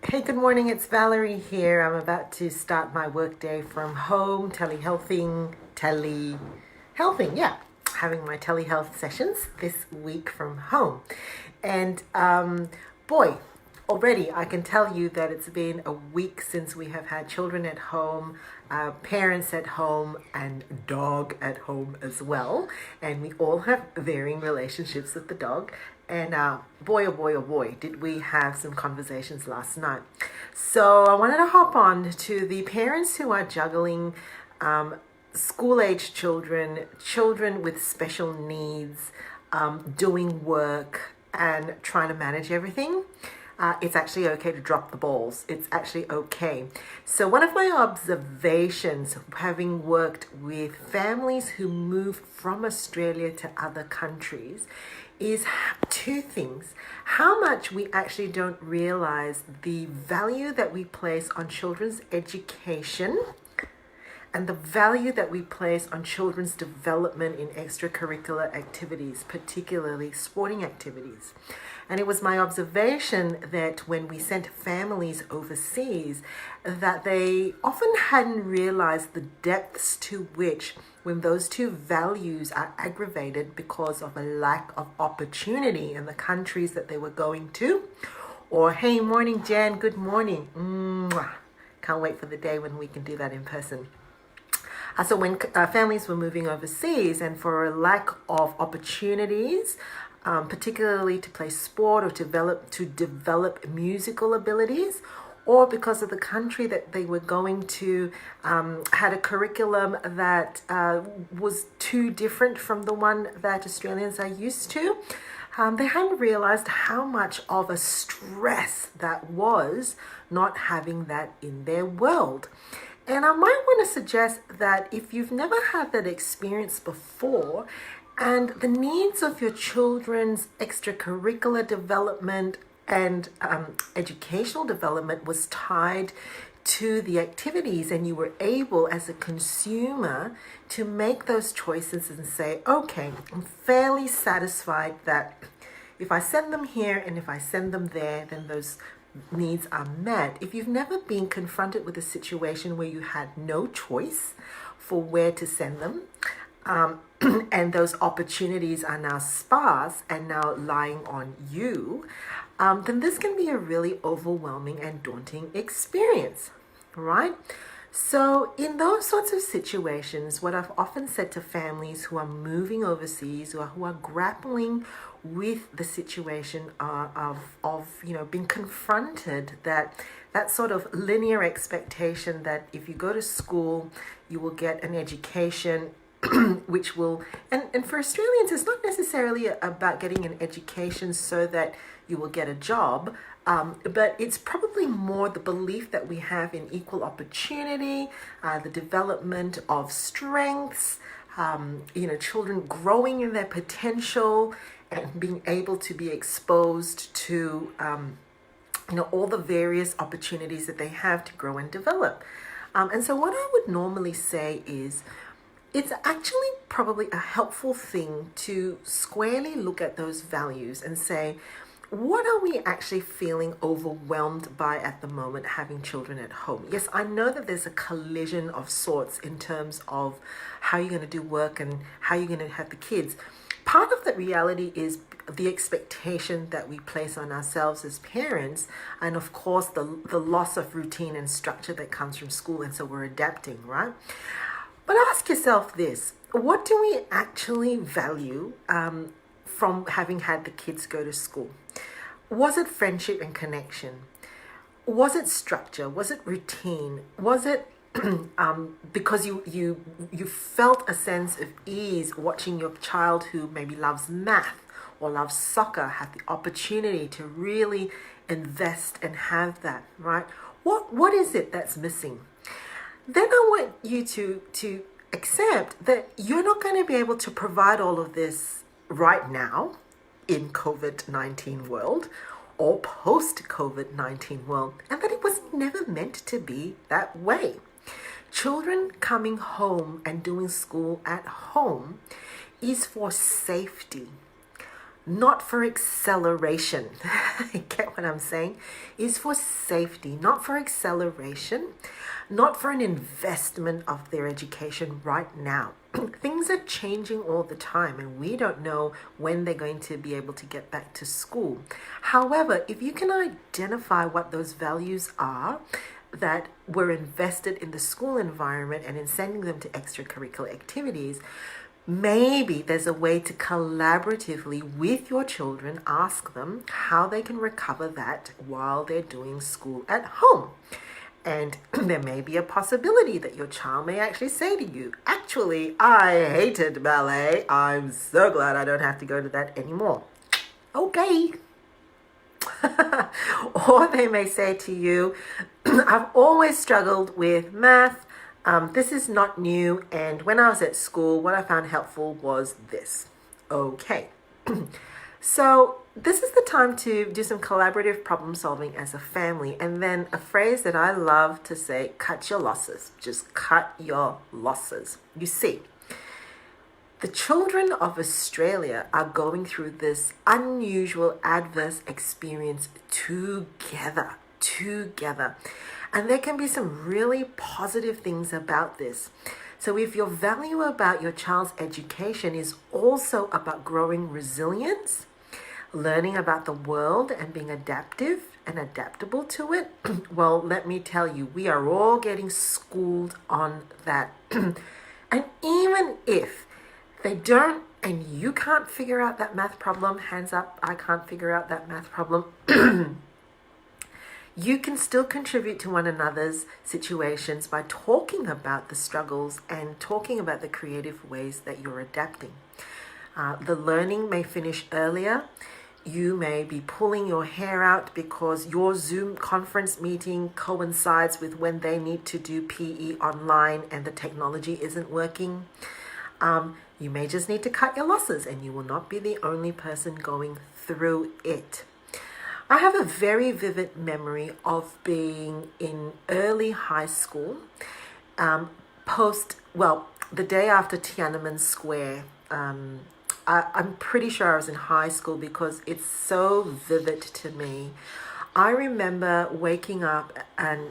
Hey, good morning. It's Valerie here. I'm about to start my workday from home, telehealthing, yeah. Having my telehealth sessions this week from home. And boy, already I can tell you that it's been a week since we have had children at home, parents at home, and dog at home as well. And we all have varying relationships with the dog. And boy, oh boy, oh boy, did we have some conversations last night. So I wanted to hop on to the parents who are juggling school-age children, children with special needs, doing work and trying to manage everything. It's actually okay to drop the balls. It's actually okay. So one of my observations, having worked with families who move from Australia to other countries, is two things. How much we actually don't realize the value that we place on children's education and the value that we place on children's development in extracurricular activities, particularly sporting activities. And it was my observation that when we sent families overseas, that they often hadn't realized the depths to which, when those two values are aggravated because of a lack of opportunity in the countries that they were going to, or hey, morning Jen, good morning. Can't wait for the day when we can do that in person. So when families were moving overseas and for a lack of opportunities, particularly to play sport or to develop musical abilities, or because of the country that they were going to had a curriculum that was too different from the one that Australians are used to, they hadn't realized how much of a stress that was not having that in their world. And I might want to suggest that if you've never had that experience before, and the needs of your children's extracurricular development and educational development was tied to the activities, and you were able as a consumer to make those choices and say, okay, I'm fairly satisfied that if I send them here and if I send them there, then those needs are met. If you've never been confronted with a situation where you had no choice for where to send them, and those opportunities are now sparse and now lying on you, then this can be a really overwhelming and daunting experience, right? So in those sorts of situations, what I've often said to families who are moving overseas or who are grappling with the situation of being confronted that sort of linear expectation that if you go to school, you will get an education which will, and for Australians, it's not necessarily about getting an education so that you will get a job, but it's probably more the belief that we have in equal opportunity, the development of strengths, children growing in their potential and being able to be exposed to, all the various opportunities that they have to grow and develop. And so what I would normally say is, it's actually probably a helpful thing to squarely look at those values and say, what are we actually feeling overwhelmed by at the moment having children at home? Yes, I know that there's a collision of sorts in terms of how you're going to do work and how you're going to have the kids. Part of that reality is the expectation that we place on ourselves as parents, and of course the loss of routine and structure that comes from school, and so we're adapting, right? But ask yourself this, what do we actually value from having had the kids go to school? Was it friendship and connection? Was it structure? Was it routine? Was it because you felt a sense of ease watching your child who maybe loves math or loves soccer have the opportunity to really invest and have that, right? What is it that's missing? Then I want you to accept that you're not going to be able to provide all of this right now in COVID-19 world or post-COVID-19 world, and that it was never meant to be that way. Children coming home and doing school at home is for safety, not for acceleration. Get what I'm saying? Is for safety, not for acceleration, not for an investment of their education right now. Things are changing all the time, and we don't know when they're going to be able to get back to school. However, if you can identify what those values are that were invested in the school environment and in sending them to extracurricular activities, maybe there's a way to collaboratively with your children ask them how they can recover that while they're doing school at home. And there may be a possibility that your child may actually say to you, actually, I hated ballet. I'm so glad I don't have to go to that anymore. Okay. Or they may say to you, I've always struggled with math. This is not new. And when I was at school, what I found helpful was this. Okay. So this is the time to do some collaborative problem solving as a family. And then a phrase that I love to say, cut your losses. Just cut your losses. You see, the children of Australia are going through this unusual adverse experience together. And there can be some really positive things about this. So if your value about your child's education is also about growing resilience, learning about the world and being adaptive and adaptable to it, well, let me tell you, we are all getting schooled on that. And even if they don't, and you can't figure out that math problem, hands up, I can't figure out that math problem, you can still contribute to one another's situations by talking about the struggles and talking about the creative ways that you're adapting. The learning may finish earlier. You may be pulling your hair out because your Zoom conference meeting coincides with when they need to do PE online and the technology isn't working. You may just need to cut your losses, and you will not be the only person going through it. I have a very vivid memory of being in early high school, the day after Tiananmen Square. I'm pretty sure I was in high school because it's so vivid to me. I remember waking up and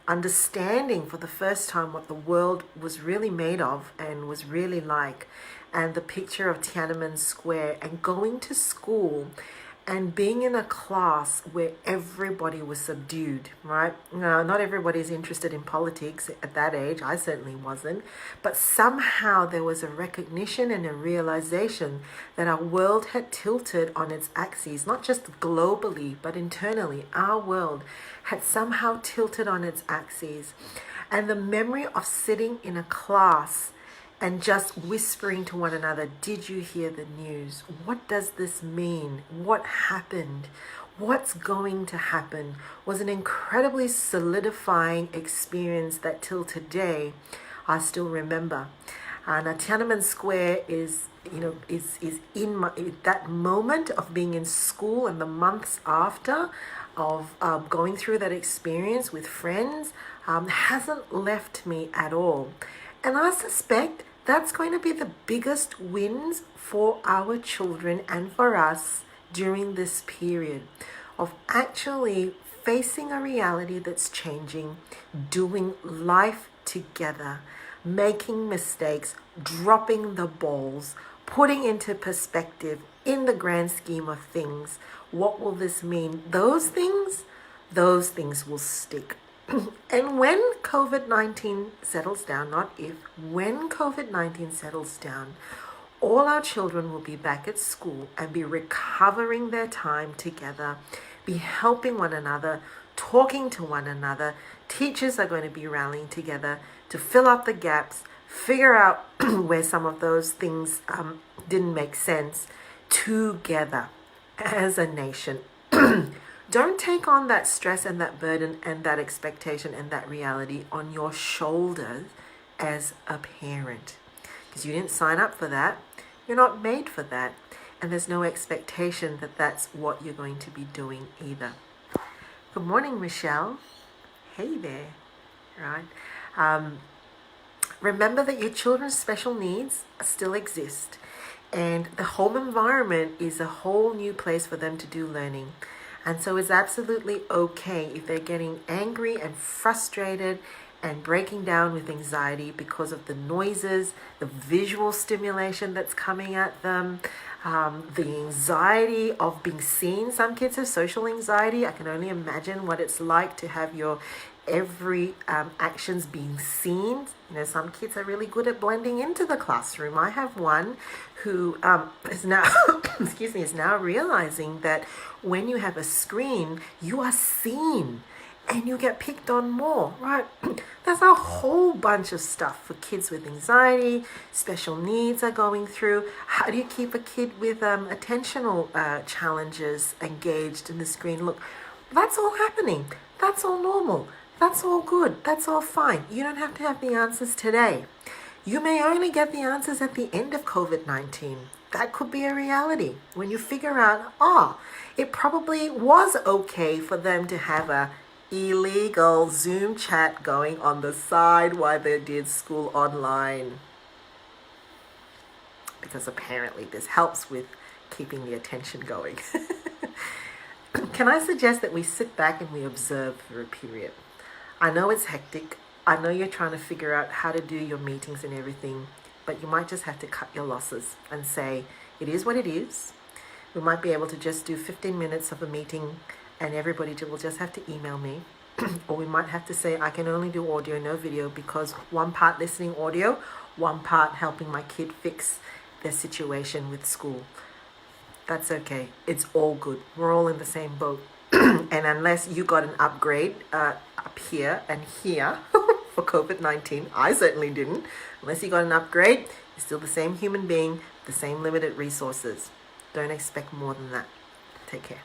understanding for the first time what the world was really made of and was really like, and the picture of Tiananmen Square, and going to school and being in a class where everybody was subdued, right? No, not everybody's interested in politics at that age. I certainly wasn't. But somehow there was a recognition and a realization that our world had tilted on its axes, not just globally, but internally. Our world had somehow tilted on its axes. And the memory of sitting in a class and just whispering to one another, did you hear the news? What does this mean? What happened? What's going to happen? Was an incredibly solidifying experience that till today I still remember. Now Tiananmen Square is in that moment of being in school and the months after of going through that experience with friends hasn't left me at all. And I suspect that's going to be the biggest wins for our children and for us during this period of actually facing a reality that's changing, doing life together, making mistakes, dropping the balls, putting into perspective in the grand scheme of things. What will this mean? Those things will stick. And when COVID-19 settles down, not if, when COVID-19 settles down, all our children will be back at school and be recovering their time together, be helping one another, talking to one another. Teachers are going to be rallying together to fill up the gaps, figure out where some of those things didn't make sense together as a nation. Don't take on that stress and that burden and that expectation and that reality on your shoulders as a parent, because you didn't sign up for that. You're not made for that. And there's no expectation that that's what you're going to be doing either. Good morning, Michelle. Hey there. Right. Remember that your children's special needs still exist. And the home environment is a whole new place for them to do learning. And so it's absolutely okay if they're getting angry and frustrated and breaking down with anxiety because of the noises, the visual stimulation that's coming at them, the anxiety of being seen. Some kids have social anxiety. I can only imagine what it's like to have your every actions being seen. Some kids are really good at blending into the classroom. I have one who is now is now realizing that when you have a screen, you are seen and you get picked on more, right? That's a whole bunch of stuff for kids with anxiety, special needs are going through. How do you keep a kid with attentional challenges engaged in the screen? Look, that's all happening. That's all normal. That's all good. That's all fine. You don't have to have the answers today. You may only get the answers at the end of COVID-19. That could be a reality when you figure out, it probably was okay for them to have a illegal Zoom chat going on the side while they did school online. Because apparently this helps with keeping the attention going. Can I suggest that we sit back and we observe for a period? I know it's hectic. I know you're trying to figure out how to do your meetings and everything, but you might just have to cut your losses and say, it is what it is. We might be able to just do 15 minutes of a meeting and everybody will just have to email me. Or we might have to say, I can only do audio, no video, because one part listening audio, one part helping my kid fix their situation with school. That's okay. It's all good. We're all in the same boat. And unless you got an upgrade up here and here for COVID-19, I certainly didn't. Unless you got an upgrade, you're still the same human being, the same limited resources. Don't expect more than that. Take care.